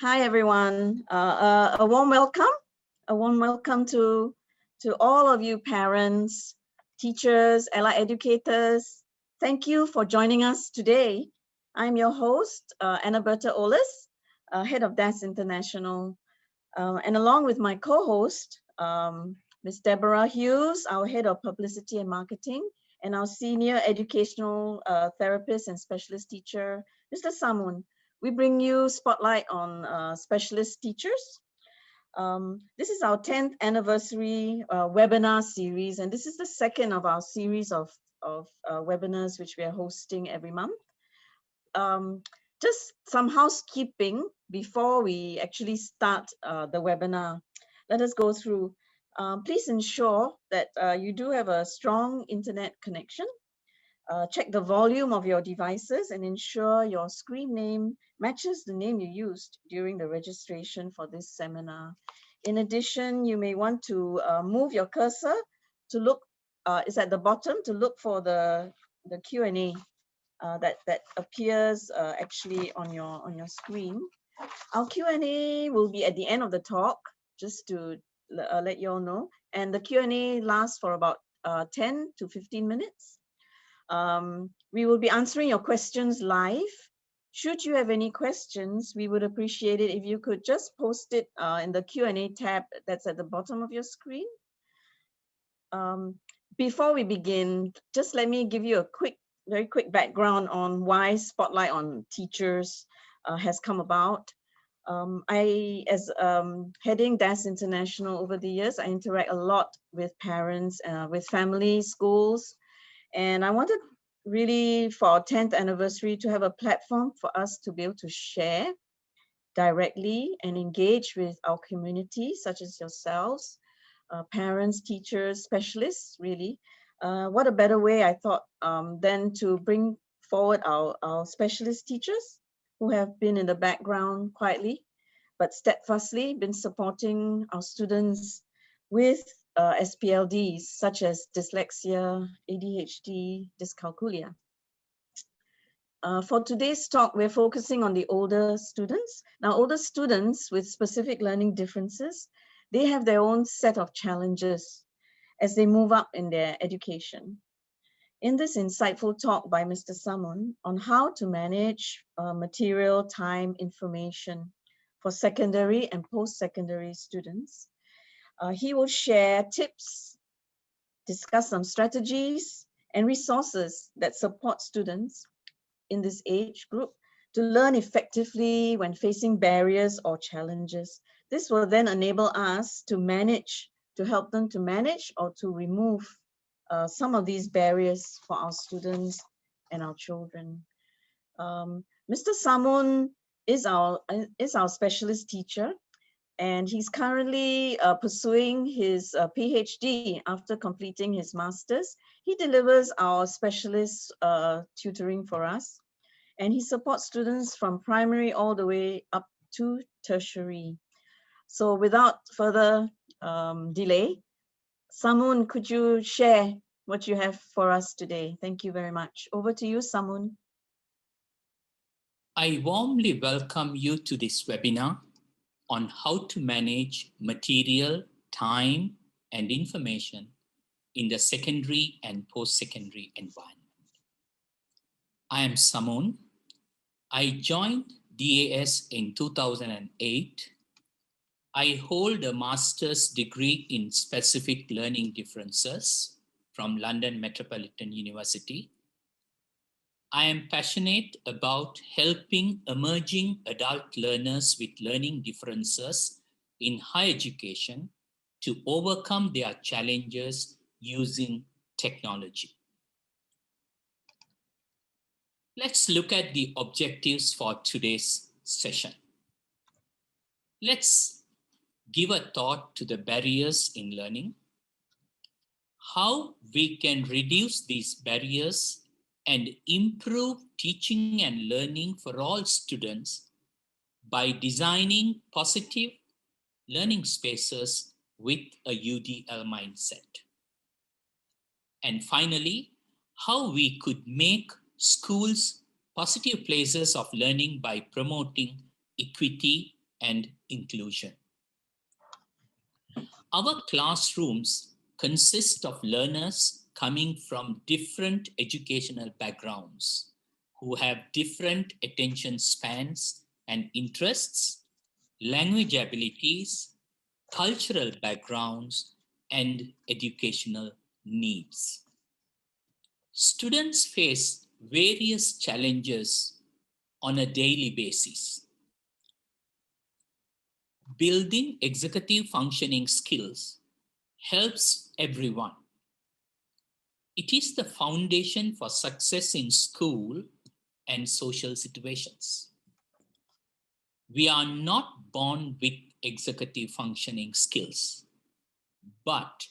Hi, everyone. A warm welcome. A warm welcome to all of you parents, teachers, allied educators. Thank you for joining us today. I'm your host, Annaberta Olis, head of DAS International, and along with my co-host, Ms. Deborah Hughes, our head of publicity and marketing, and our senior educational therapist and specialist teacher, Mr. Samunn. We bring you spotlight on specialist teachers. This is our 10th anniversary webinar series, and this is the second of our series of webinars which we are hosting every month. Just some housekeeping before we actually start the webinar. Let us go through. Please ensure that you do have a strong internet connection. Check the volume of your devices and ensure your screen name matches the name you used during the registration for this seminar. In addition, you may want to move your cursor to look, it's at the bottom, to look for the Q&A that appears actually on your screen. Our Q&A will be at the end of the talk, just to let you all know. And the Q&A lasts for about 10 to 15 minutes. We will be answering your questions live. Should you have any questions, we would appreciate it if you could just post it in the Q&A tab that's at the bottom of your screen. Before we begin, just let me give you a very quick background on why Spotlight on Teachers has come about. As heading DAS International over the years, I interact a lot with parents, with families, schools, and I wanted really for our 10th anniversary to have a platform for us to be able to share directly and engage with our community, such as yourselves, parents, teachers, specialists, really. What a better way, I thought, than to bring forward our specialist teachers who have been in the background quietly, but steadfastly been supporting our students with SPLDs such as dyslexia, ADHD, dyscalculia. For today's talk, we're focusing on the older students. Now, older students with specific learning differences, they have their own set of challenges as they move up in their education. In this insightful talk by Mr. Samunn on how to manage material, time, information for secondary and post-secondary students, he will share tips, discuss some strategies and resources that support students in this age group to learn effectively when facing barriers or challenges. This will then enable us to help them to manage or to remove some of these barriers for our students and our children. Mr. Samunn is our specialist teacher, and he's currently pursuing his PhD after completing his master's. He delivers our specialist tutoring for us, and he supports students from primary all the way up to tertiary. So without further delay, Samunn, could you share what you have for us today? Thank you very much. Over to you, Samunn. I warmly welcome you to this webinar on how to manage material, time, and information in the secondary and post-secondary environment. I am Samunn. I joined DAS in 2008. I hold a master's degree in specific learning differences from London Metropolitan University. I am passionate about helping emerging adult learners with learning differences in higher education to overcome their challenges using technology. Let's look at the objectives for today's session. Let's give a thought to the barriers in learning, how we can reduce these barriers and improve teaching and learning for all students by designing positive learning spaces with a UDL mindset. And finally, how we could make schools positive places of learning by promoting equity and inclusion. Our classrooms consist of learners coming from different educational backgrounds who have different attention spans and interests, language abilities, cultural backgrounds, and educational needs. Students face various challenges on a daily basis. Building executive functioning skills helps everyone. It is the foundation for success in school and social situations. We are not born with executive functioning skills, but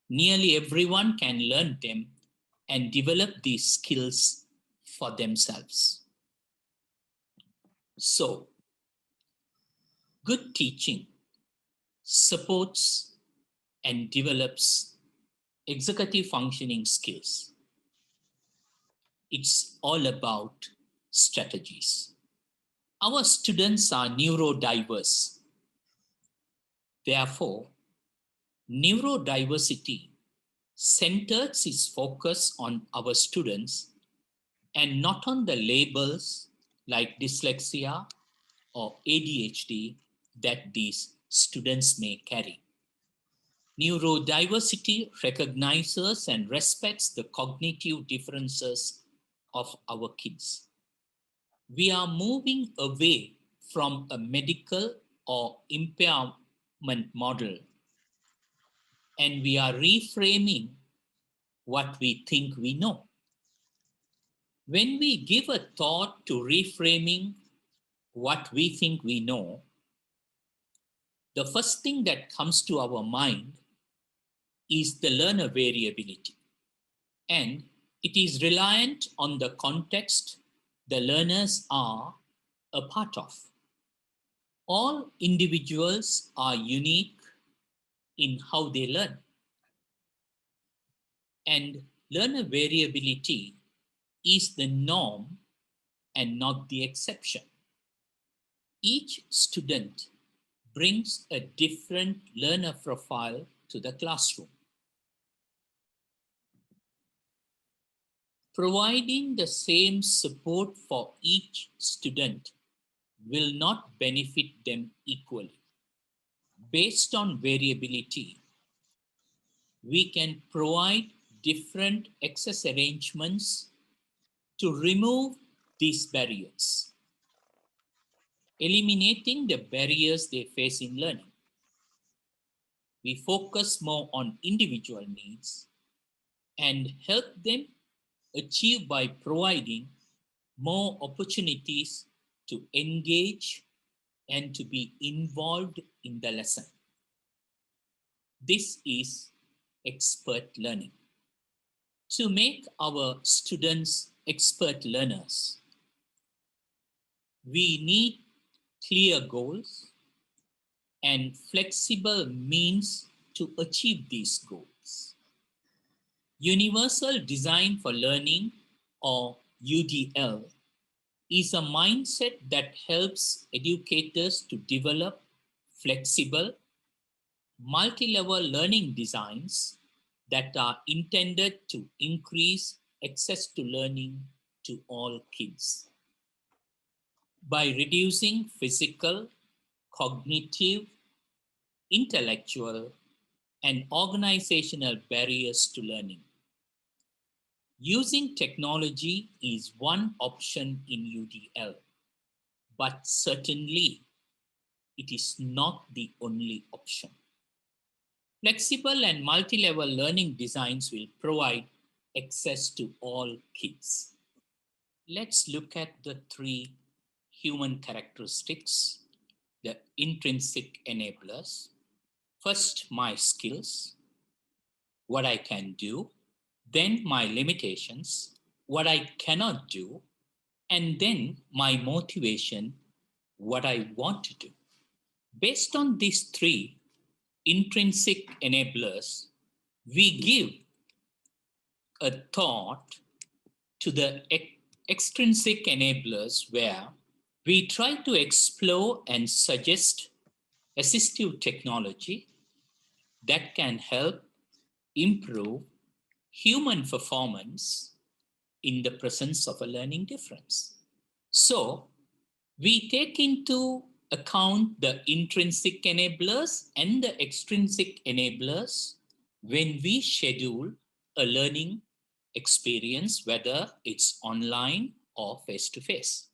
nearly everyone can learn them and develop these skills for themselves. So, good teaching supports and develops executive functioning skills. It's all about strategies. Our students are neurodiverse. Therefore, neurodiversity centers its focus on our students and not on the labels like dyslexia or ADHD that these students may carry. Neurodiversity recognizes and respects the cognitive differences of our kids. We are moving away from a medical or impairment model, and we are reframing what we think we know. When we give a thought to reframing what we think we know, the first thing that comes to our mind is the learner variability, and it is reliant on the context the learners are a part of. All individuals are unique in how they learn, and learner variability is the norm and not the exception. Each student brings a different learner profile to the classroom. Providing the same support for each student will not benefit them equally. Based on variability, we can provide different access arrangements to remove these barriers, eliminating the barriers they face in learning. We focus more on individual needs and help them achieve by providing more opportunities to engage and to be involved in the lesson. This is expert learning. To make our students expert learners, we need clear goals and flexible means to achieve these goals. Universal Design for Learning, or UDL, is a mindset that helps educators to develop flexible, multi-level learning designs that are intended to increase access to learning to all kids. By reducing physical, cognitive, intellectual, and organizational barriers to learning. Using technology is one option in UDL, but certainly it is not the only option. Flexible and multi-level learning designs will provide access to all kids. Let's look at the three human characteristics, the intrinsic enablers. First, my skills, what I can do, then my limitations, what I cannot do, and then my motivation, what I want to do. Based on these three intrinsic enablers, we give a thought to the extrinsic enablers where We try to explore and suggest assistive technology that can help improve human performance in the presence of a learning difference. So we take into account the intrinsic enablers and the extrinsic enablers when we schedule a learning experience, whether it's online or face-to-face.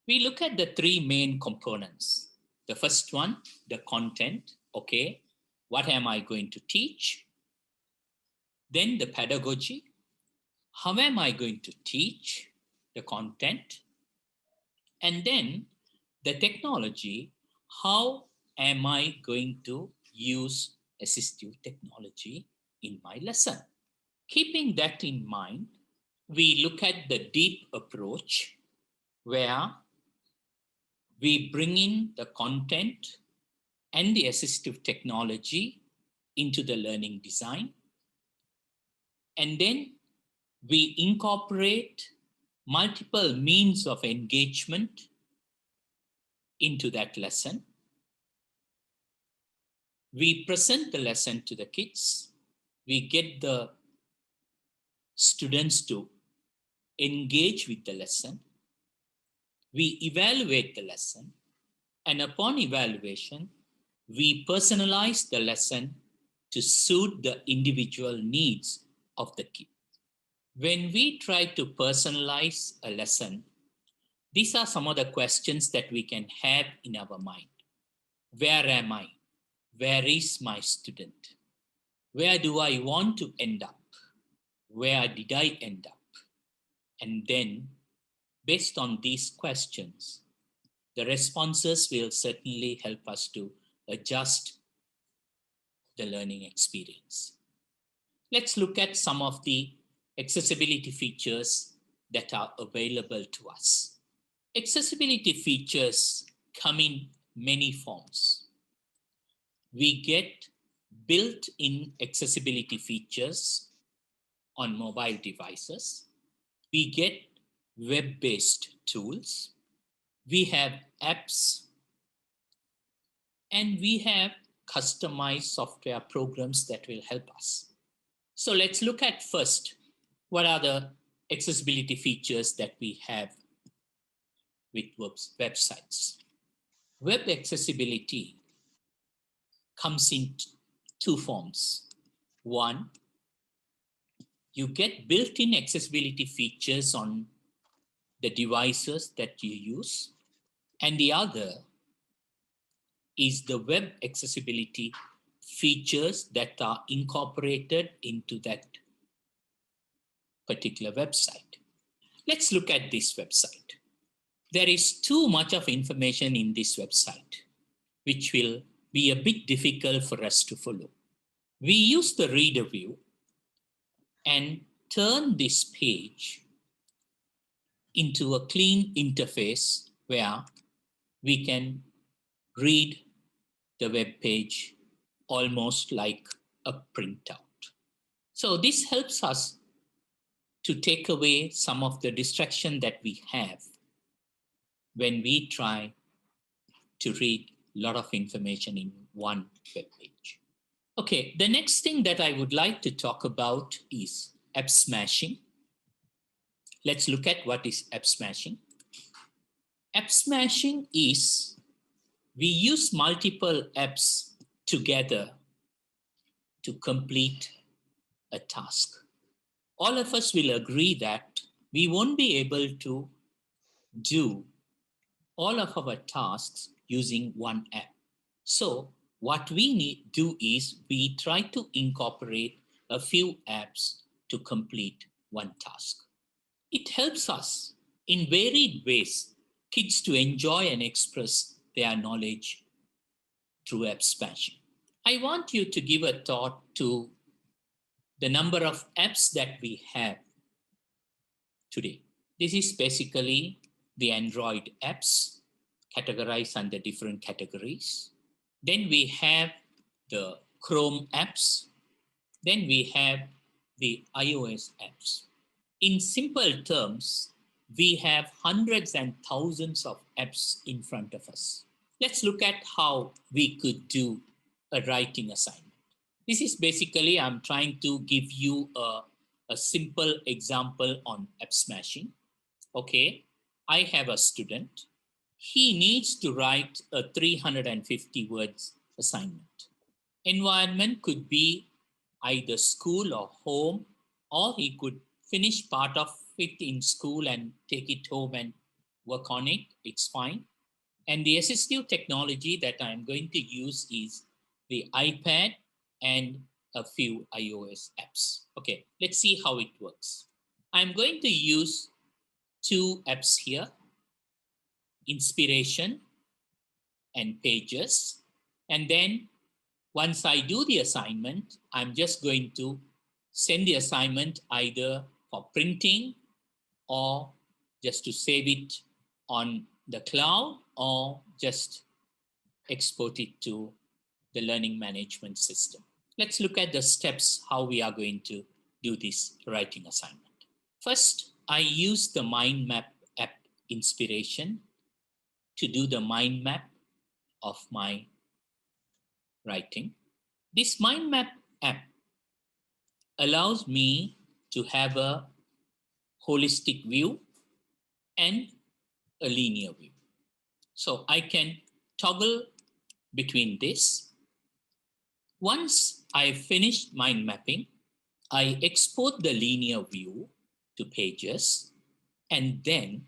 We look at the three main components. The first one, the content. Okay, what am I going to teach? Then the pedagogy. How am I going to teach the content? And then the technology. How am I going to use assistive technology in my lesson? Keeping that in mind, we look at the deep approach where we bring in the content and the assistive technology into the learning design. And then we incorporate multiple means of engagement into that lesson. We present the lesson to the kids. We get the students to engage with the lesson. We evaluate the lesson. And upon evaluation, we personalize the lesson to suit the individual needs of the kid. When we try to personalize a lesson, these are some of the questions that we can have in our mind. Where am I? Where is my student? Where do I want to end up? Where did I end up? And then, based on these questions, the responses will certainly help us to adjust the learning experience. Let's look at some of the accessibility features that are available to us. Accessibility features come in many forms. We get built-in accessibility features on mobile devices. We get web-based tools. We have apps, and we have customized software programs that will help us. So let's look at first, what are the accessibility features that we have with websites. Web accessibility comes in two forms. One, you get built-in accessibility features on the devices that you use. And the other is the web accessibility features that are incorporated into that particular website. Let's look at this website. There is too much of information in this website, which will be a bit difficult for us to follow. We use the reader view and turn this page into a clean interface where we can read the web page almost like a printout. So this helps us to take away some of the distraction that we have when we try to read a lot of information in one web page. Okay, the next thing that I would like to talk about is Absmashing. Let's look at what is Absmashing. Absmashing is we use multiple apps together to complete a task. All of us will agree that we won't be able to do all of our tasks using one app. So what we need to do is we try to incorporate a few apps to complete one task. It helps us in varied ways, kids to enjoy and express their knowledge through Absmashing. I want you to give a thought to the number of apps that we have today. This is basically the Android apps categorized under different categories. Then we have the Chrome apps. Then we have the iOS apps. In simple terms, we have hundreds and thousands of apps in front of us. Let's look at how we could do a writing assignment. This is basically, I'm trying to give you a simple example on Absmashing. Okay, I have a student. He needs to write a 350 words assignment. Environment could be either school or home, or he could finish part of it in school and take it home and work on it. It's fine. And the assistive technology that I'm going to use is the iPad and a few iOS apps. Okay, let's see how it works. I'm going to use two apps here, Inspiration and Pages. And then once I do the assignment, I'm just going to send the assignment either for printing or just to save it on the cloud or just export it to the learning management system. Let's look at the steps how we are going to do this writing assignment. First, I use the mind map app Inspiration to do the mind map of my writing. This mind map app allows me to have a holistic view and a linear view. So I can toggle between this. Once I've finished mind mapping, I export the linear view to Pages, and then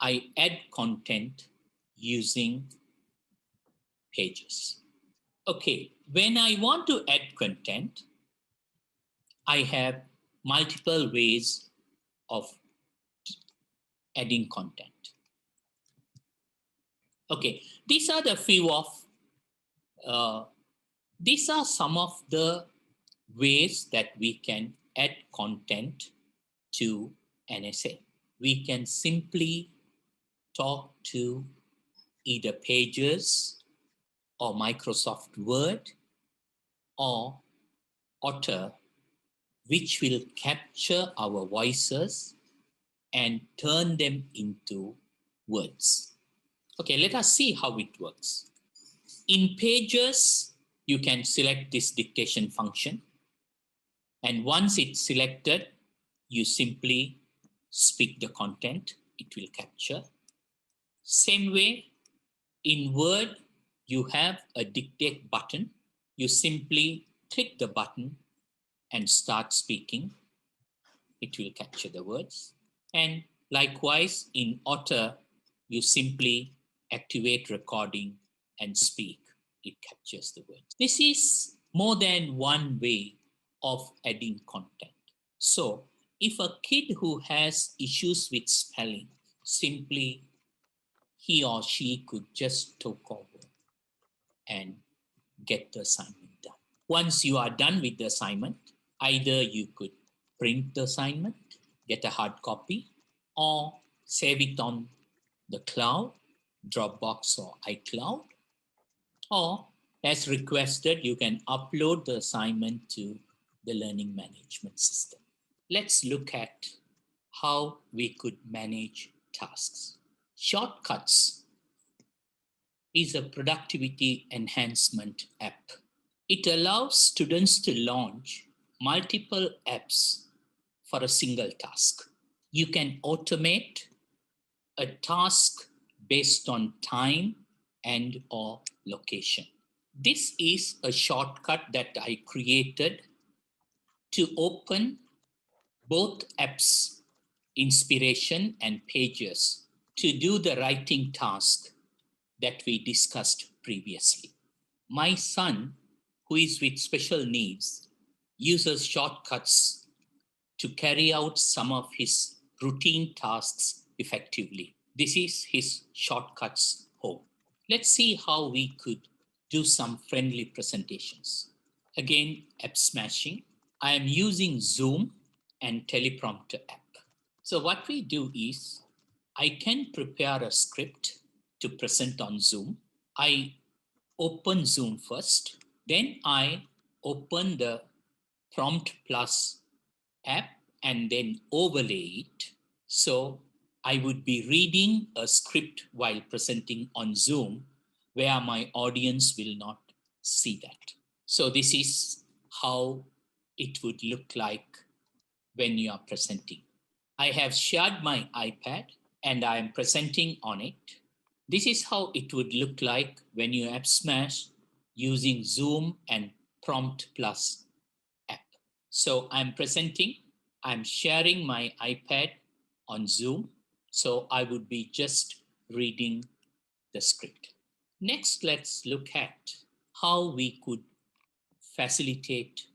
I add content using Pages. Okay, when I want to add content, I have multiple ways of adding content. Okay, these are some of the ways that we can add content to an essay. We can simply talk to either Pages or Microsoft Word or Otter, which will capture our voices and turn them into words. Okay, let us see how it works. In Pages, you can select this dictation function. And once it's selected, you simply speak the content, it will capture. Same way, in Word, you have a dictate button. You simply click the button and start speaking. It will capture the words. And likewise, in Otter, you simply activate recording and speak. It captures the words. This is more than one way of adding content. So if a kid who has issues with spelling, simply he or she could just talk over and get the assignment done. Once you are done with the assignment, either you could print the assignment, get a hard copy, or save it on the cloud, Dropbox or iCloud, or as requested, you can upload the assignment to the learning management system. Let's look at how we could manage tasks. Shortcuts is a productivity enhancement app. It allows students to launch multiple apps for a single task. You can automate a task based on time and or location. This is a shortcut that I created to open both apps, Inspiration and Pages, to do the writing task that we discussed previously. My son, who is with special needs, uses shortcuts to carry out some of his routine tasks effectively. This is his shortcuts home. Let's see how we could do some friendly presentations. Again, Absmashing. I am using Zoom and teleprompter app. So what we do is, I can prepare a script to present on Zoom. I open Zoom first, then I open the Prompt Plus app and then overlay it. So I would be reading a script while presenting on Zoom where my audience will not see that. So this is how it would look like when you are presenting. I have shared my iPad and I am presenting on it. This is how it would look like when you Absmash using Zoom and Prompt Plus app. So I'm presenting, I'm sharing my iPad on Zoom. So I would be just reading the script. Next, let's look at how we could facilitate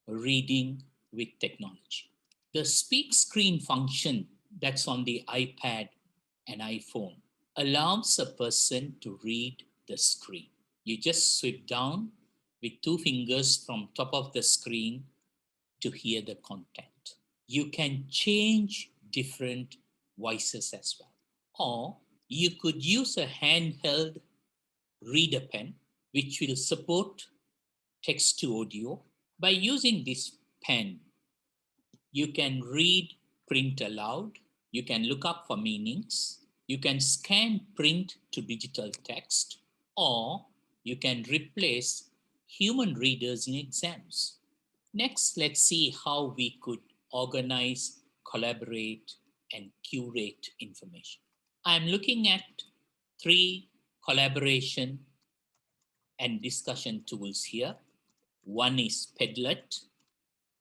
reading with technology. The speak screen function that's on the iPad and iPhone allows a person to read the screen. You just swipe down with two fingers from top of the screen to hear the content. You can change different voices as well. Or you could use a handheld reader pen, which will support text to audio. By using this pen, you can read print aloud, you can look up for meanings, you can scan print to digital text, or you can replace human readers in exams. Next, let's see how we could organize, collaborate, and curate information. I'm looking at 3 collaboration and discussion tools here. One is Padlet,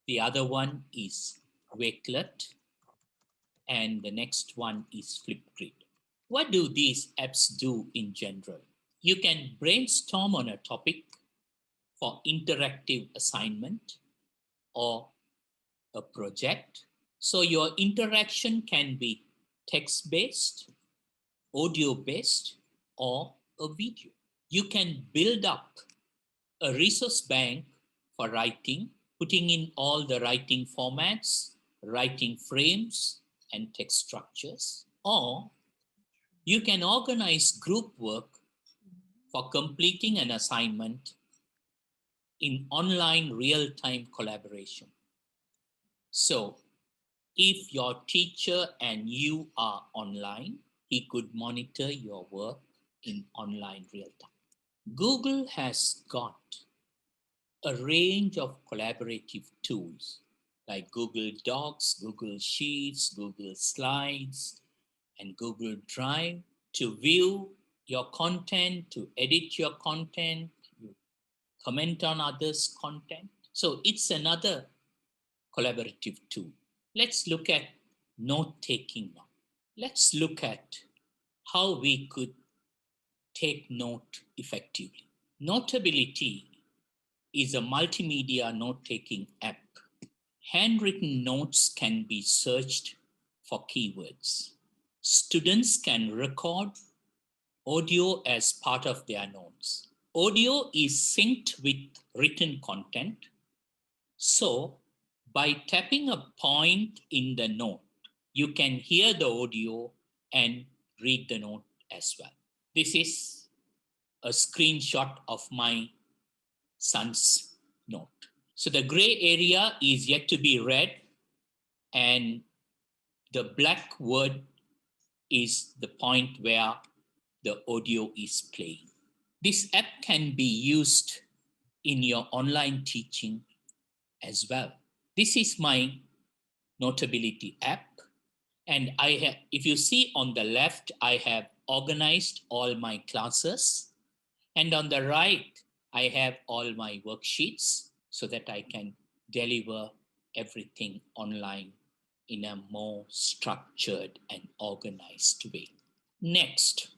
the other one is Wakelet, and the next one is Flipgrid. What do these apps do in general? You can brainstorm on a topic for interactive assignment or a project. So your interaction can be text-based, audio-based, or a video. You can build up a resource bank for writing, putting in all the writing formats, writing frames, and text structures. Or you can organize group work for completing an assignment in online real-time collaboration. So if your teacher and you are online, he could monitor your work in online real time. Google has got a range of collaborative tools like Google Docs, Google Sheets, Google Slides, and Google Drive to view your content, to edit your content, you comment on others' content. So it's another collaborative tool. Let's look at note-taking now. Let's look at how we could take note effectively. Notability is a multimedia note-taking app. Handwritten notes can be searched for keywords. Students can record audio as part of their notes. Audio is synced with written content. So by tapping a point in the note, you can hear the audio and read the note as well. This is a screenshot of my son's note. So the gray area is yet to be read, and the black word is the point where the audio is playing. This app can be used in your online teaching as well. This is my Notability app, and I have, if you see on the left, I have organized all my classes, and on the right, I have all my worksheets so that I can deliver everything online in a more structured and organized way. Next,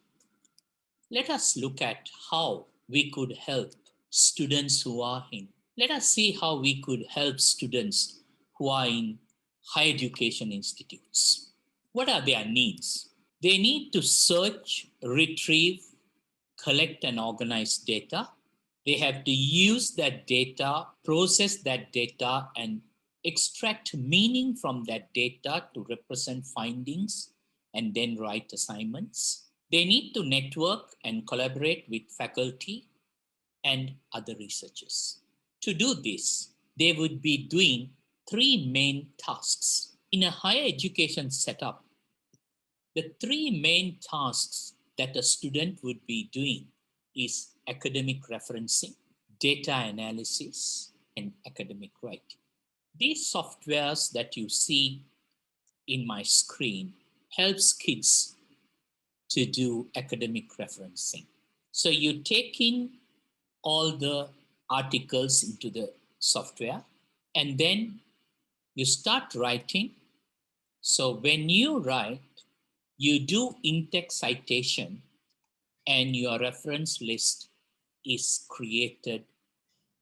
let us look at how we could help students who are in. Let us see how we could help students who are in higher education institutes. What are their needs? They need to search, retrieve, collect and organize data. They have to use that data, process that data, and extract meaning from that data to represent findings and then write assignments. They need to network and collaborate with faculty and other researchers. To do this, they would be doing 3 main tasks. In a higher education setup, The three main tasks that a student would be doing is academic referencing, data analysis, and academic writing. These softwares that you see in my screen helps kids to do academic referencing. So you take in all the articles into the software and then you start writing. So when you write, you do in-text citation and your reference list is created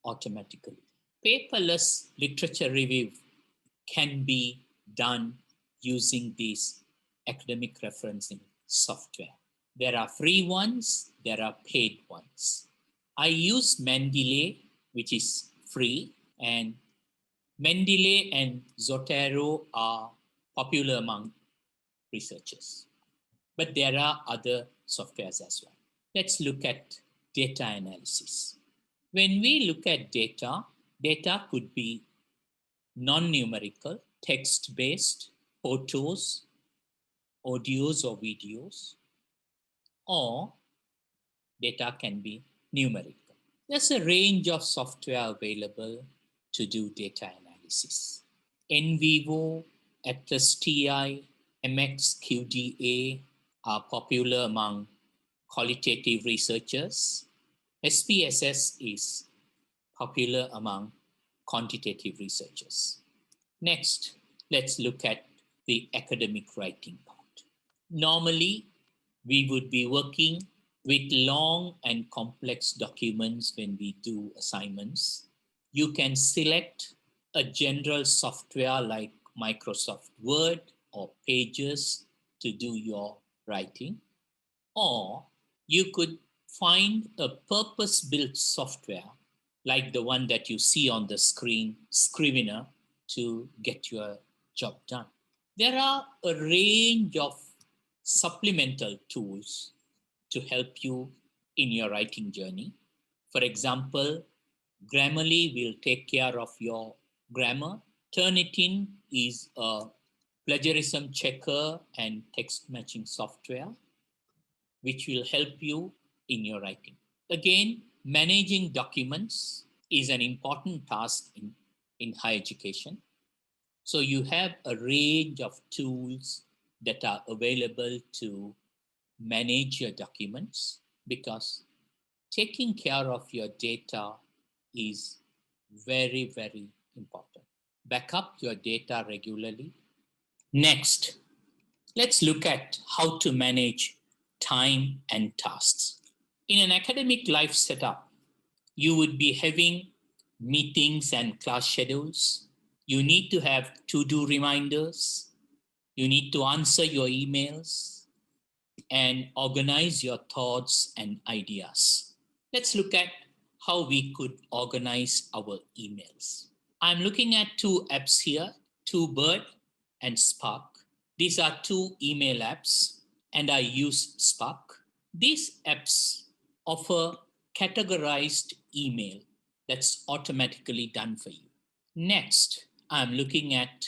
automatically. Paperless literature review can be done using this academic referencing software. There are free ones, there are paid ones. I use Mendeley, which is free, and Mendeley and Zotero are popular among researchers. But there are other softwares as well. Let's look at data analysis. When we look at data, data could be non-numerical, text-based, photos, audios or videos, or data can be numerical. There's a range of software available to do data analysis. NVivo, Atlas TI, MXQDA are popular among qualitative researchers. SPSS is popular among quantitative researchers. Next, let's look at the academic writing part. Normally, we would be working with long and complex documents when we do assignments. You can select a general software like Microsoft Word or Pages to do your writing, or you could find a purpose-built software like the one that you see on the screen, Scrivener, to get your job done. There are a range of supplemental tools to help you in your writing journey. For example, Grammarly will take care of your grammar. Turnitin is a plagiarism checker and text matching software, which will help you in your writing. Again, managing documents is an important task in higher education. So you have a range of tools that are available to manage your documents, because taking care of your data is very, very important. Back up your data regularly. Next, let's look at how to manage time and tasks. In an academic life setup, you would be having meetings and class schedules. You need to have to-do reminders. You need to answer your emails and organize your thoughts and ideas. Let's look at how we could organize our emails. I'm looking at two apps here, TwoBird and Spark. These are two email apps, and I use Spark. These apps offer categorized email that's automatically done for you. Next, I'm looking at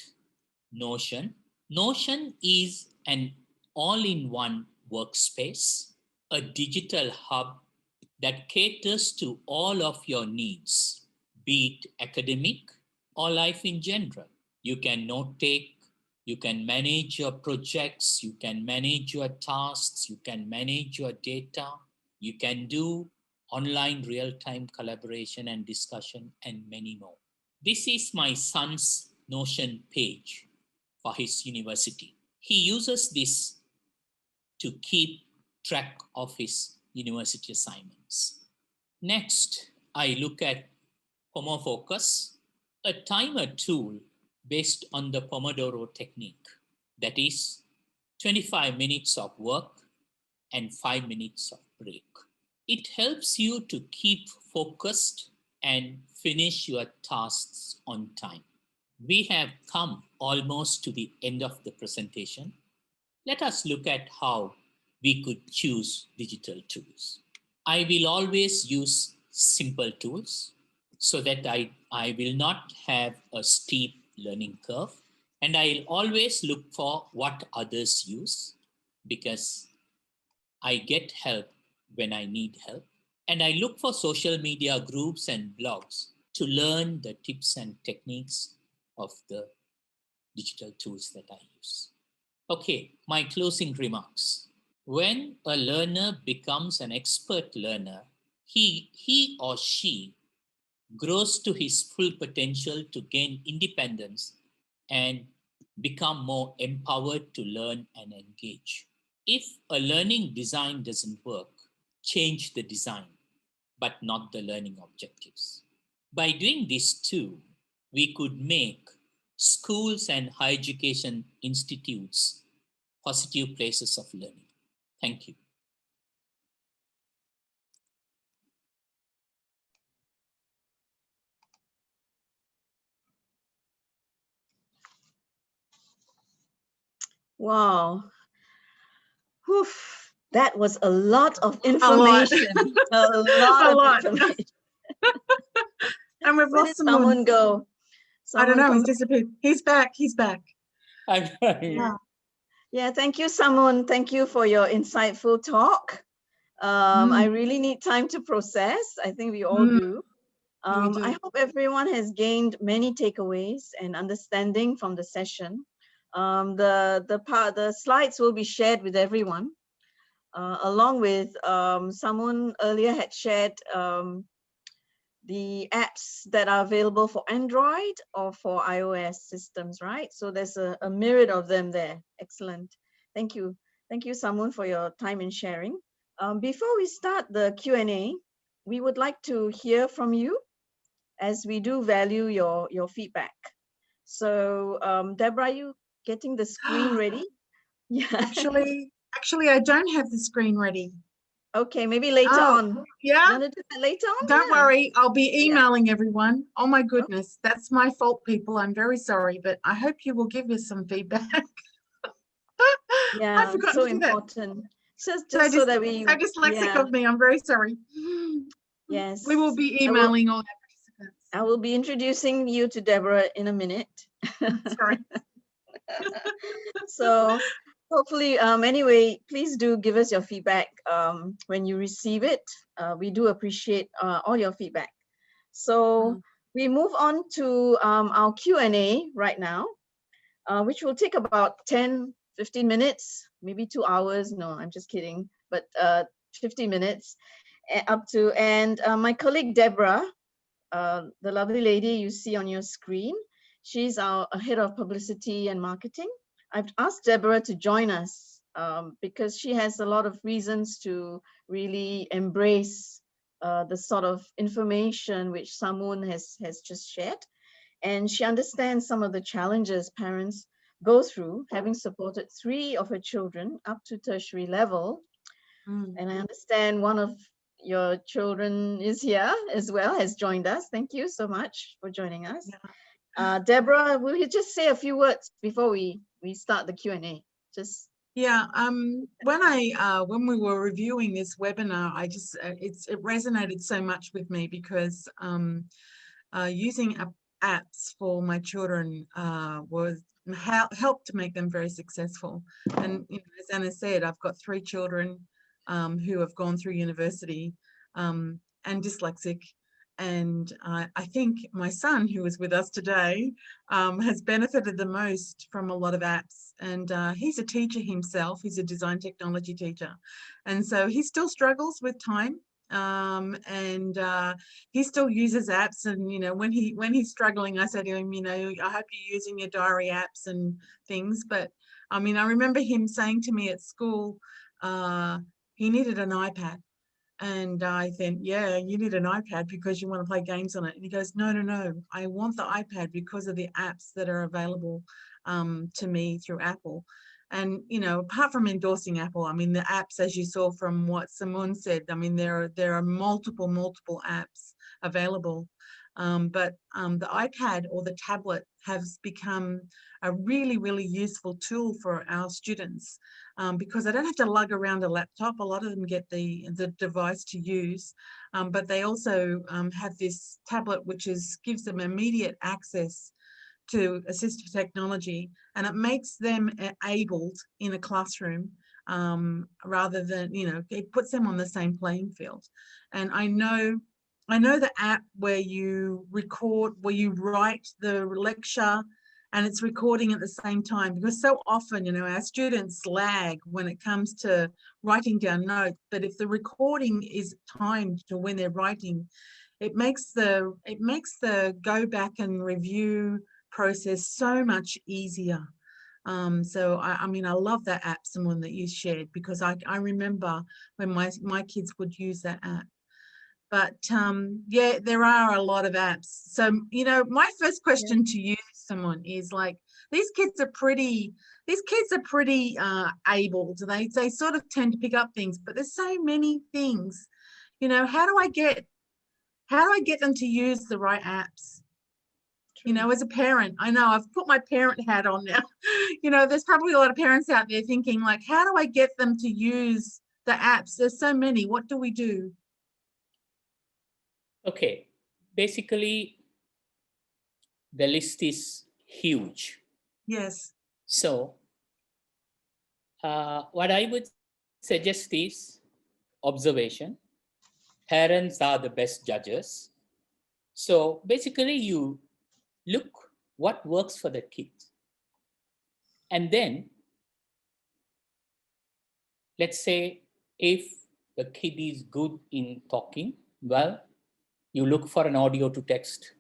Notion. Notion is an all-in-one workspace, a digital hub that caters to all of your needs, be it academic or life in general. You can note take, you can manage your projects, you can manage your tasks, you can manage your data, you can do online real-time collaboration and discussion, and many more. This is my son's Notion page for his university. He uses this to keep track of his university assignments. Next, I look at PomoFocus, a timer tool based on the Pomodoro technique. That is 25 minutes of work and 5 minutes of break. It helps you to keep focused and finish your tasks on time. We have come almost to the end of the presentation. Let us look at how we could choose digital tools. I will always use simple tools so that I will not have a steep learning curve, and I'll always look for what others use. because I get help when I need help. And I look for social media groups and blogs to learn the tips and techniques of the digital tools that I use. Okay, my closing remarks. When a learner becomes an expert learner, he or she grows to his full potential to gain independence and become more empowered to learn and engage. If a learning design doesn't work, change the design, but not the learning objectives. By doing this too, we could make schools and higher education institutes positive places of learning. Thank you. Wow. Whew. That was a lot of A lot. information. A lot A of lot. information. And we've Where lost did Samunn. someone go? I don't Someone know. come He's back. disappeared. He's back. He's back. Yeah. Yeah, thank you, Samunn. Thank you for your insightful talk. I really need time to process. I think we all do. We do. I hope everyone has gained many takeaways and understanding from the session. The slides will be shared with everyone, along with someone earlier had shared the apps that are available for Android or for iOS systems, right? So there's a myriad of them there. Excellent. Thank you. Thank you, Samunn, for your time in sharing. Before we start the Q&A, we would like to hear from you, as we do value your feedback. So Deborah, are you getting the screen ready? Yeah. Actually, I don't have the screen ready. Okay, maybe later Oh, on. yeah? You want to do that later on? Don't Yeah. worry. I'll be emailing everyone. Oh my goodness. That's my fault, people. I'm very sorry, but I hope you will give us some feedback. Yeah, I forgot so to do that. important. Just so that we, So dyslexic yeah, of me. I'm very sorry. yes. We will be emailing all our participants. I will be introducing you to Deborah in a minute. Sorry. So hopefully, anyway, please do give us your feedback when you receive it. We do appreciate all your feedback. So we move on to our Q&A right now, which will take about 10, 15 minutes, maybe 2 hours. No, I'm just kidding, but 50 minutes up to. And my colleague, Deborah, the lovely lady you see on your screen, she's our head of publicity and marketing. I've asked Deborah to join us because she has a lot of reasons to really embrace the sort of information which Samunn has just shared. And she understands some of the challenges parents go through, having supported 3 of her children up to tertiary level. And I understand one of your children is here as well, has joined us. Thank you so much for joining us. Deborah, will you just say a few words before we start the Q&A? Just when we were reviewing this webinar, it resonated so much with me because using apps for my children helped to make them very successful. And as Anna said, I've got 3 children who have gone through university and dyslexic. And I think my son, who is with us today, has benefited the most from a lot of apps. And he's a teacher himself. He's a design technology teacher. And so he still struggles with time. He still uses apps. And, when he's struggling, I say to him, I hope you're using your diary apps and things. But I mean, I remember him saying to me at school, he needed an iPad. And I think, yeah, you need an iPad because you want to play games on it. And he goes, no, I want the iPad because of the apps that are available to me through Apple. And, apart from endorsing Apple, I mean, the apps, as you saw from what Samunn said, I mean, there are multiple apps available. But the iPad or the tablet has become a really, really useful tool for our students because they don't have to lug around a laptop. A lot of them get the device to use, but they also have this tablet which gives them immediate access to assistive technology, and it makes them enabled in a classroom rather than, it puts them on the same playing field. And I know the app where you record, where you write the lecture and it's recording at the same time, because so often, our students lag when it comes to writing down notes. But if the recording is timed to when they're writing, it makes the go back and review process so much easier. So I mean, I love that app, Samunn, that you shared, because I remember when my kids would use that app. But yeah, there are a lot of apps. So, my first question to you, Samunn, is like, these kids are pretty able. They sort of tend to pick up things, but there's so many things. How do I get them to use the right apps? As a parent, I know I've put my parent hat on now. There's probably a lot of parents out there thinking, like, how do I get them to use the apps? There's so many. What do we do? Okay, basically, the list is huge. Yes. So, what I would suggest is observation. Parents are the best judges. So, basically, you look what works for the kids. And then, let's say if the kid is good in talking, well, you look for an audio to text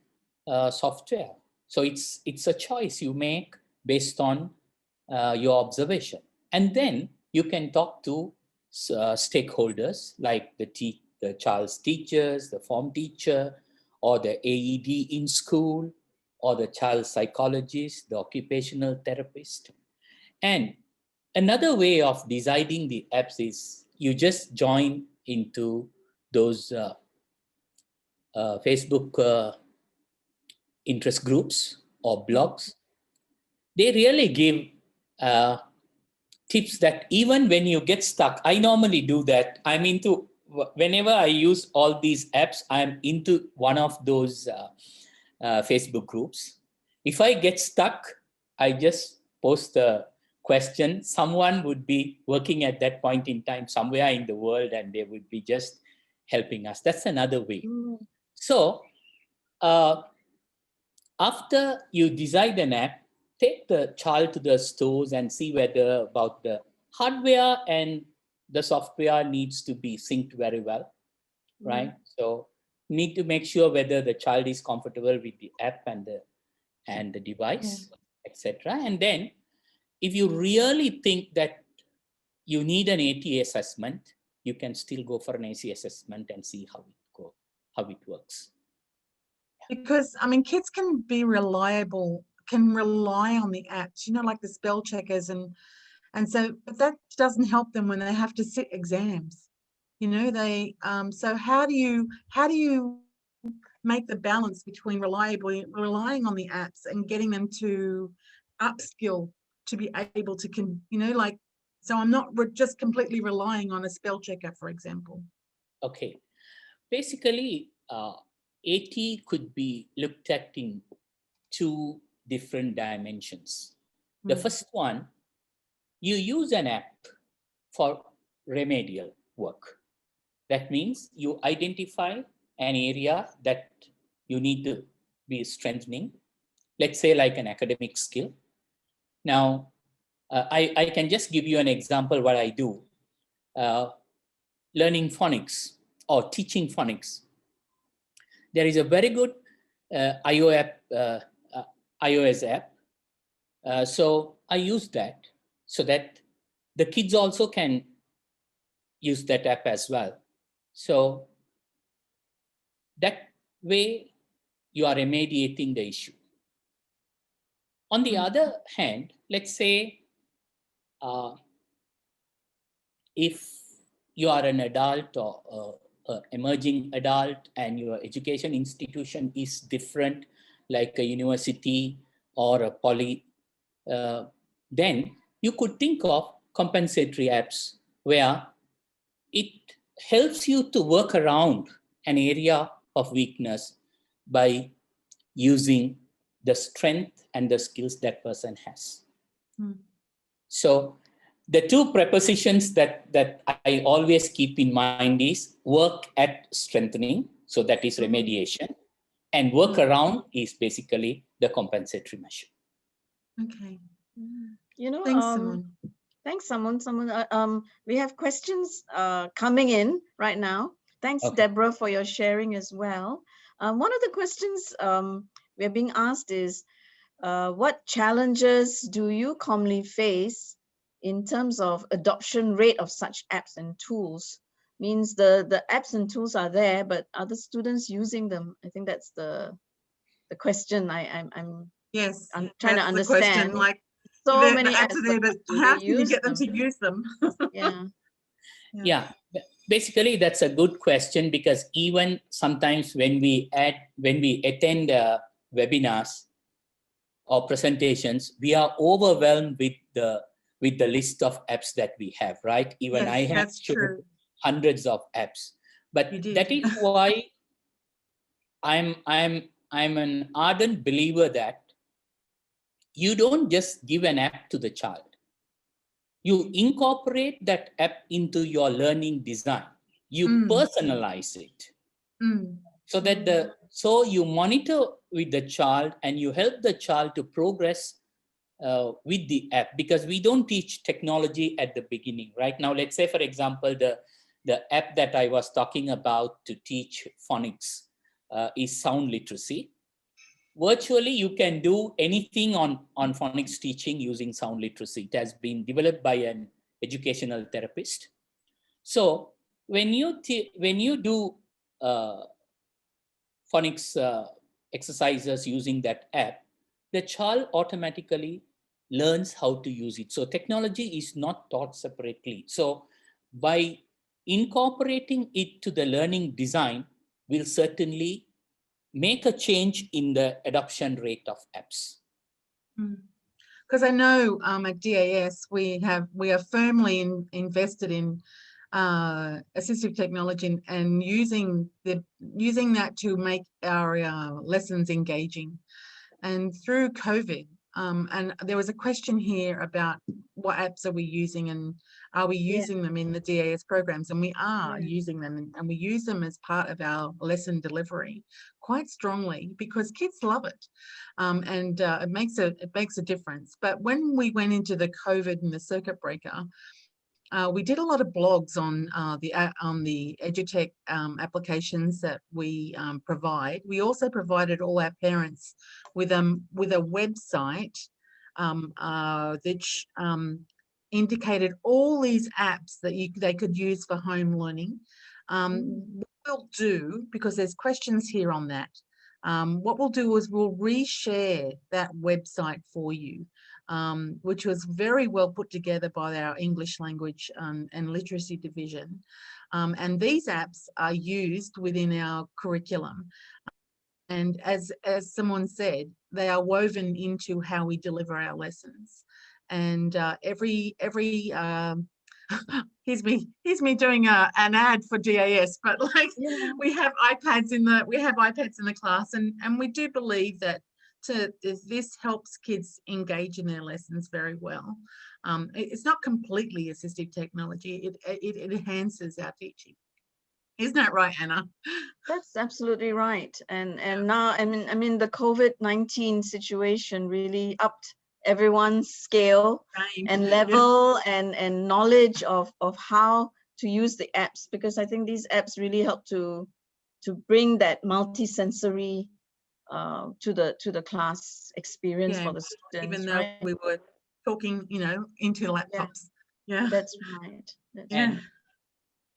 software. So it's a choice you make based on your observation. And then you can talk to stakeholders like the child's teachers, the form teacher, or the AED in school, or the child psychologist, the occupational therapist. And another way of deciding the apps is you just join into those Facebook interest groups or blogs. They really give tips that even when you get stuck, I normally do that. Whenever I use all these apps, I'm into one of those Facebook groups. If I get stuck, I just post a question. Someone would be working at that point in time somewhere in the world, and they would be just helping us. That's another way. So after you decide an app, take the child to the stores and see whether about the hardware and the software needs to be synced very well, right? So need to make sure whether the child is comfortable with the app and the device, etc. And then if you really think that you need an AT assessment, you can still go for an AC assessment and see how it works. Because kids can rely on the apps, like the spell checkers, and so, but that doesn't help them when they have to sit exams. So how do you make the balance between relying on the apps and getting them to upskill to be able to so I'm not just completely relying on a spell checker, for example. Okay, basically AT could be looked at in two different dimensions. The first one, you use an app for remedial work. That means you identify an area that you need to be strengthening, let's say like an academic skill. Now, I can just give you an example what I do. Learning phonics or teaching phonics. There is a very good iOS app. So I use that so that the kids also can use that app as well. So that way you are remediating the issue. On the other hand, let's say if you are an adult or emerging adult and your education institution is different, like a university or a poly, then you could think of compensatory apps where it helps you to work around an area of weakness by using the strength and the skills that person has. So the two prepositions that I always keep in mind is work at strengthening, so that is remediation, and work around is basically the compensatory measure. Okay. You know, Thanks, Samunn. thanks, Samunn. We have questions coming in right now. Thanks, Okay. Deborah, for your sharing as well. One of the questions we're being asked is, what challenges do you commonly face in terms of adoption rate of such apps and tools? Means the apps and tools are there, but are the students using them? I think that's the question I'm Yes, trying to that's the question. understand. Like, So the many apps apps, are there, but do how they can you use get them them? to use them? Yeah. Yeah, basically that's a good question, because even sometimes when we attend webinars or presentations, we are overwhelmed with the list of apps that we have, right? Even Yes, I have that's true. hundreds of apps, but You did. that is why I'm an ardent believer that you don't just give an app to the child. You incorporate that app into your learning design. You personalize it. So that so you monitor with the child and you help the child to progress with the app, because we don't teach technology at the beginning. Right now, let's say, for example, the app that I was talking about to teach phonics is sound literacy. Virtually, you can do anything on phonics teaching using sound literacy. It has been developed by an educational therapist. So when you do phonics exercises using that app, the child automatically learns how to use it. So technology is not taught separately. So by incorporating it to the learning design, will certainly make a change in the adoption rate of apps. Because I know at DAS we are firmly invested in assistive technology and using that to make our lessons engaging. And through COVID, and there was a question here about what apps are we using and are we using them in the DAS programs, and we are using them, and we use them as part of our lesson delivery quite strongly because kids love it, and it makes a difference. But when we went into the COVID and the circuit breaker, we did a lot of blogs on the EduTech applications that we provide. We also provided all our parents with a website that indicated all these apps that they could use for home learning. What we'll do, because there's questions here on that, what we'll do is we'll reshare that website for you. Which was very well put together by our English language and literacy division. And these apps are used within our curriculum. And as someone said, they are woven into how we deliver our lessons. And here's me doing an ad for DAS, but like we have iPads in the class, and we do believe that this helps kids engage in their lessons very well. It's not completely assistive technology. It enhances our teaching. Isn't that right, Anna? That's absolutely right. And now, I mean, the COVID-19 situation really upped everyone's scale and level and knowledge of how to use the apps, because I think these apps really help to bring that multi-sensory to the class experience for the students. Even though we were talking, into laptops. Yeah, that's right.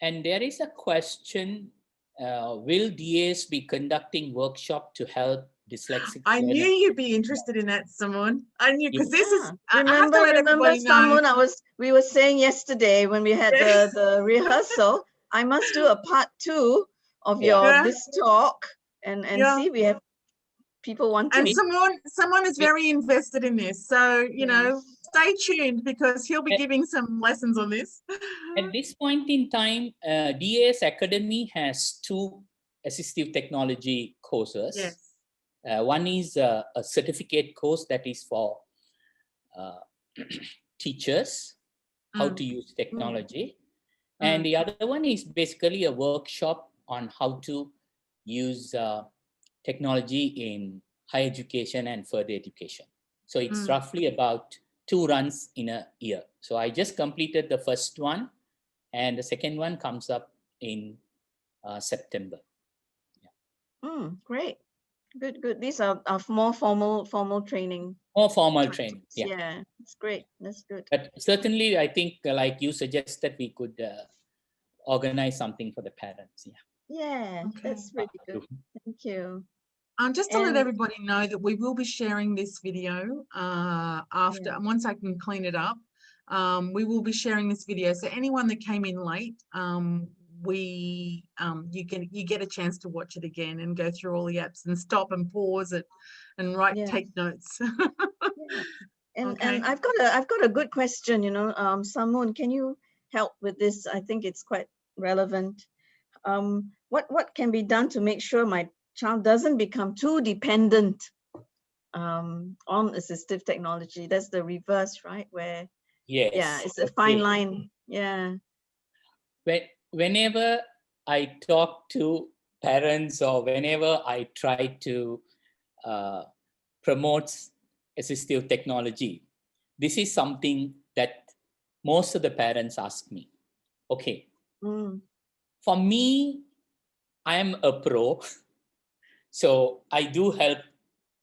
And there is a question: will DAS be conducting workshop to help dyslexic I learners? knew you'd be interested in that, Samunn. I knew, because this is. Remember, Samunn, we were saying yesterday when we had the rehearsal, I must do a part 2 of this talk and see, we have people wanting. And someone is very invested in this, so stay tuned, because he'll be giving some lessons on this. At this point in time, DAS Academy has 2 assistive technology courses. Yes. One is a certificate course that is for teachers, how to use technology. Mm. And the other one is basically a workshop on how to use technology in higher education and further education. So it's roughly about 2 runs in a year. So I just completed the first one, and the second one comes up in September. Great. Good. These are more formal training. More formal training. Yeah. Yeah, it's great. That's good. But certainly, I think, like you suggested, we could organize something for the parents. Yeah. Yeah, Okay. that's really good. Thank you. Just to let And everybody know that we will be sharing this video after, Yeah. once I can clean it up. We will be sharing this video. So anyone that came in late, you get a chance to watch it again and go through all the apps and stop and pause it and Yeah. take notes. yeah. And Okay. I've got a good question, Samunn, can you help with this? I think it's quite relevant. What can be done to make sure my child doesn't become too dependent on assistive technology? That's the reverse, right? Where Yes. it's a fine line. Yeah. Whenever I talk to parents or whenever I try to promote assistive technology, this is something that most of the parents ask me. Okay, for me, I am a pro, so I do help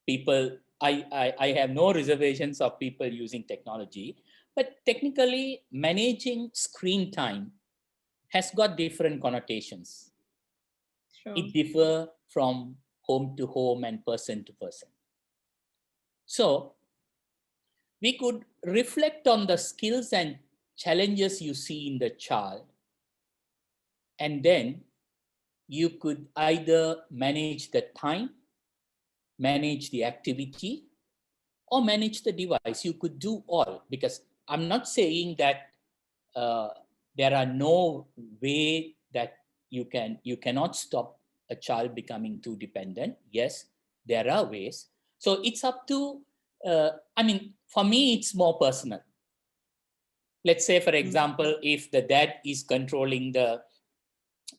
people. I have no reservations of people using technology, but technically managing screen time has got different connotations. Sure. It differs from home to home and person to person. So we could reflect on the skills and challenges you see in the child, and then you could either manage the time, manage the activity, or manage the device. You could do all, because I'm not saying that there are no way that you cannot stop a child becoming too dependent. Yes, there are ways. So it's up to, for me, it's more personal. Let's say, for example, if the dad is controlling the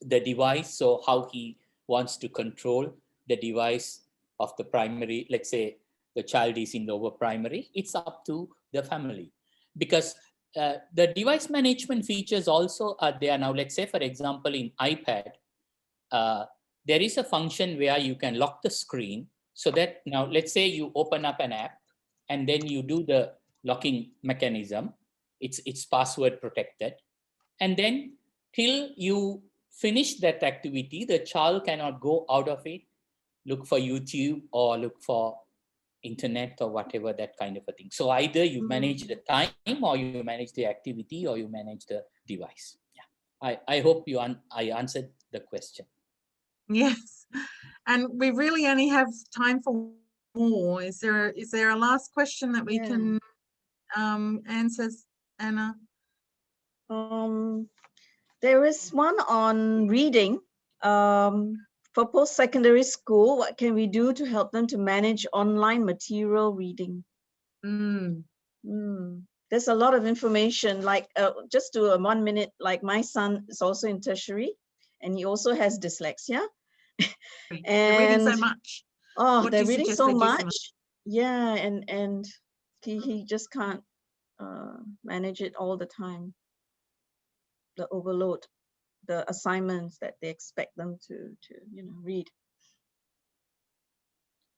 device, so how he wants to control the device of the primary, let's say the child is in lower primary, it's up to the family. Because the device management features also are there now. Let's say, for example, in iPad, there is a function where you can lock the screen, so that now, let's say you open up an app and then you do the locking mechanism. It's password protected. And then till you finish that activity, the child cannot go out of it, look for YouTube or look for internet or whatever, that kind of a thing. So either you manage the time, or you manage the activity, or you manage the device. Yeah, I hope I answered the question. Yes, and we really only have time for more. Is there a last question that we can answer, Anna? There is one on reading. For post-secondary school, what can we do to help them to manage online material reading? There's a lot of information, like just do a 1 minute, like my son is also in tertiary and he also has dyslexia. And they're reading so much. They're reading so much. Yeah, and he just can't manage it all the time. The overload, the assignments that they expect them to read.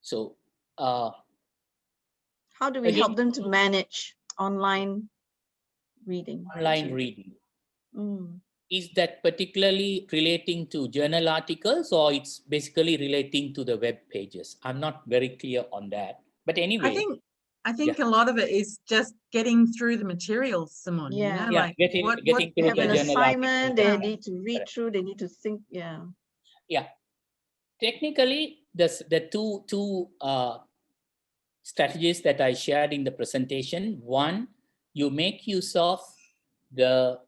So how do we help them to manage online reading? Is that particularly relating to journal articles, or it's basically relating to the web pages? I'm not very clear on that. But anyway, I think a lot of it is just getting through the materials, Samunn. Yeah, like getting through they have the an journal assignment, article. they need to read through, they need to think. Yeah. Technically, the two strategies that I shared in the presentation. One, you make use of the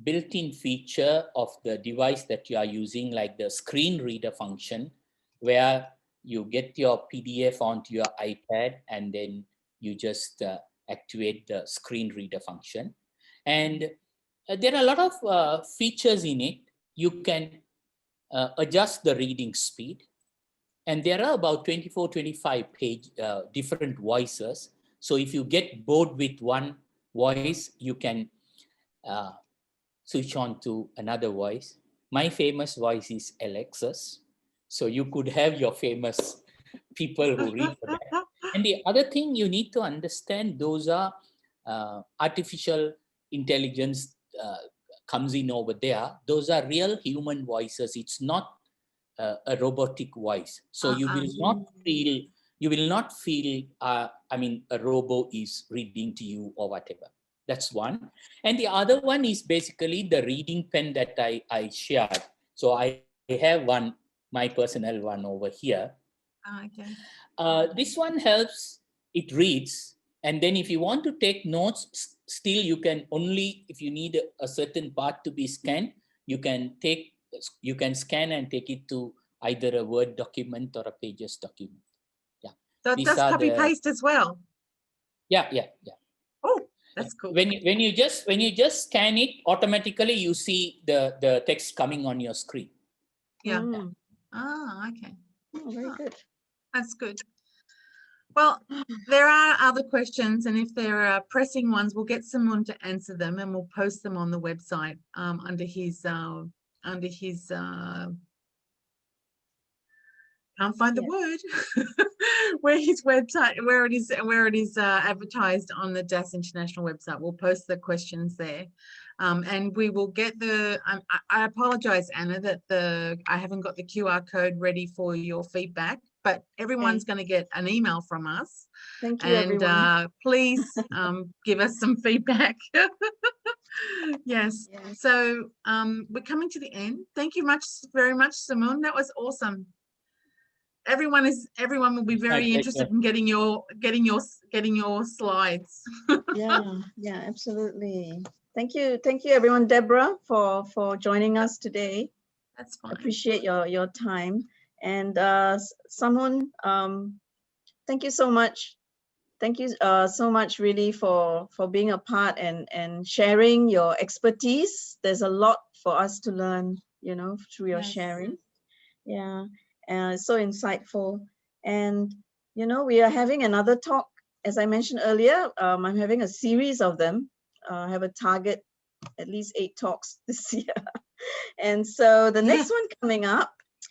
built-in feature of the device that you are using, like the screen reader function, where you get your PDF onto your iPad and then you just activate the screen reader function. And there are a lot of features in it. You can adjust the reading speed. And there are about 24, 25 page different voices. So if you get bored with one voice, you can switch on to another voice. My famous voice is Alexa's. So you could have your famous people who read for that. And the other thing you need to understand, those are artificial intelligence comes in over there. Those are real human voices. It's not a robotic voice. So you will not feel, I mean, a robo is reading to you or whatever. That's one. And the other one is basically the reading pen that I shared. So I have one, my personal one over here. Okay. This one helps, it reads. And then if you want to take notes, still you can only, if you need a certain part to be scanned, you can scan and take it to either a Word document or a Pages document. Yeah. So it does copy paste as well. Yeah. Oh, that's cool. When you just scan it, automatically you see the text coming on your screen. Yeah. Ah, okay. Oh, very good. That's good. Well, there are other questions, and if there are pressing ones, we'll get Samunn to answer them, and we'll post them on the website under his can't find the word where his website, where it is advertised on the DAS International website. We'll post the questions there, and we will get the. I apologize, Anna, that I haven't got the QR code ready for your feedback, but everyone's going to get an email from us. Thank you, everyone. Please give us some feedback. Yes. So we're coming to the end. Thank you very much, Samunn. That was awesome. Everyone will be very interested in getting your slides. Yeah, absolutely. Thank you, everyone. Deborah, for joining us today. That's fine. Appreciate your time. And Samunn, thank you so much. Thank you so much, really, for being a part and sharing your expertise. There's a lot for us to learn, through your sharing. Yeah. So insightful. And we are having another talk, as I mentioned earlier. I'm having a series of them. I have a target, at least 8 talks this year. And so the next one coming up,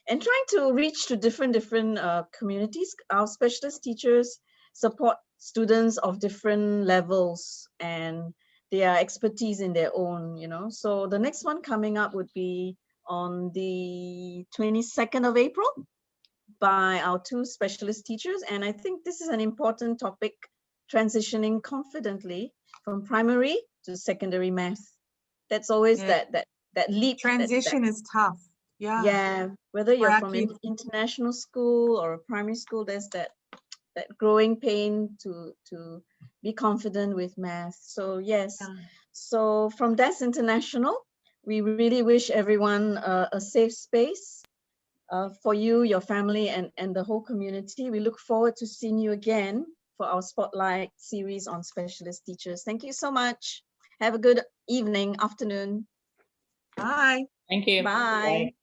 and trying to reach to different communities. Our specialist teachers support students of different levels and their expertise in their own, So the next one coming up would be on the 22nd of April by our 2 specialist teachers. And I think this is an important topic, transitioning confidently from primary to secondary math. That's always that leap. Transition is tough. Yeah. Whether you're from an international school or a primary school, there's that growing pain to be confident with math. So yes. So from DAS International, we really wish everyone a safe space for you, your family, and the whole community. We look forward to seeing you again for our Spotlight series on specialist teachers. Thank you so much. Have a good evening, afternoon. Bye. Thank you. Bye.